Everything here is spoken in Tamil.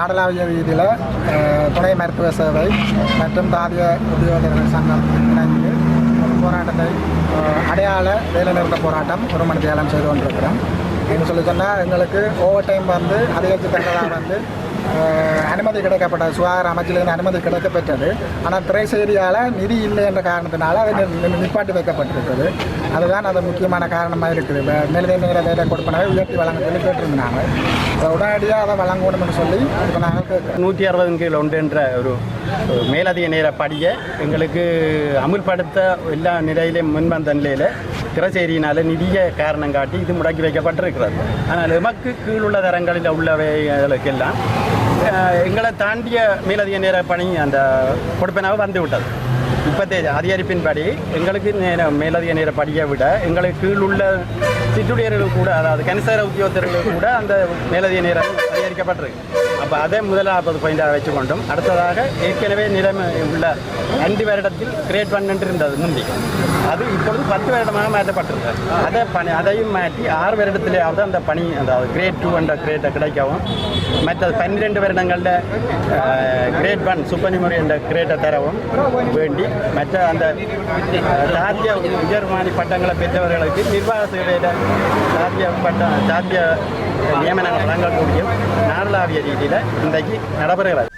நாடளாவிய ரீதியில் துணை மருத்துவ சேவை மற்றும் தாதிய உத்தியோகர்கள் சங்கம் இணைந்து போராட்டத்தை அடையாள வேலைநிறுத்த போராட்டம் ஒரு மணி தியாலம் செய்து கொண்டிருக்கிறோம். என்று சொல்லி சொன்னால் எங்களுக்கு ஓவர் டைம் வந்து அதிகரித்து தந்ததாக வந்து அனுமதி கிடைக்கப்பட்டது, சுகாதார அமைச்சிலிருந்து அனுமதி கிடைக்கப்பெற்றது. ஆனால் திரை செய்தியால் நிதி இல்லை என்ற காரணத்தினால அது நிப்பாட்டி வைக்கப்பட்டிருக்கிறது. அதுதான் அது முக்கியமான காரணமாக இருக்குது. மேலதிக நேர வேலை கொடுப்பனவை உயர்த்தி வழங்க சொல்லி கேட்டிருந்தாங்க. உடனடியாக அதை வழங்கணும்னு சொல்லி இப்போ நாங்கள் கேட்குறோம். 160 கீழ் ஒன்று என்ற ஒரு மேலதிக நேர படியை எங்களுக்கு அமுல்படுத்த எல்லா நிலையிலையும் முன்வந்த நிலையில் திரைச்சேரியினால் நிதிய காரணம் காட்டி இது முடக்கி வைக்கப்பட்டிருக்கிறது. ஆனால் எமக்கு கீழுள்ள தரங்களில் உள்ளவைகளுக்கெல்லாம் எங்களை தாண்டிய மேலதிக நேர பணி அந்த கொடுப்பனாக வந்து விட்டது. இப்போதே அதிகரிப்பின்படி எங்களுக்கு மேலதிக நேர படியை விட எங்களுக்கு கீழுள்ள சிற்றுடையர்கள் கூட, அதாவது கனிசார உத்தியோகத்தர்கள் கூட அந்த மேலதிக நேரம் அதிகரிக்கப்பட்டிருக்கு. அப்போ அதை முதலாவது பாயிண்டாக வச்சுக்கொண்டும் அடுத்ததாக ஏற்கனவே நிலைமை உள்ள 5 வருடத்தில் கிரேட் 1 இருந்தது முந்தி, அது இப்பொழுது 10 வருடமாக மாற்றப்பட்டிருக்கு. அதையும் மாற்றி 6 வருடத்திலேயாவது அந்த பணி, அதாவது கிரேட் 2 என்ற கிரேட்டை கிடைக்கவும், மற்றது 12 வருடங்களில் கிரேட் 1 சூப்பர்நியூமரி என்ற கிரேட்டை தரவும் வேண்டி, மற்ற அந்த சாத்திய உயர்மானி பட்டங்களை பெற்றவர்களுக்கு நிர்வாக சேவையில் சாத்திய நியமனங்கள் வழங்கக்கூடிய நாடளாவிய ரீதியில் இன்றைக்கு நடைபெறுகிறது.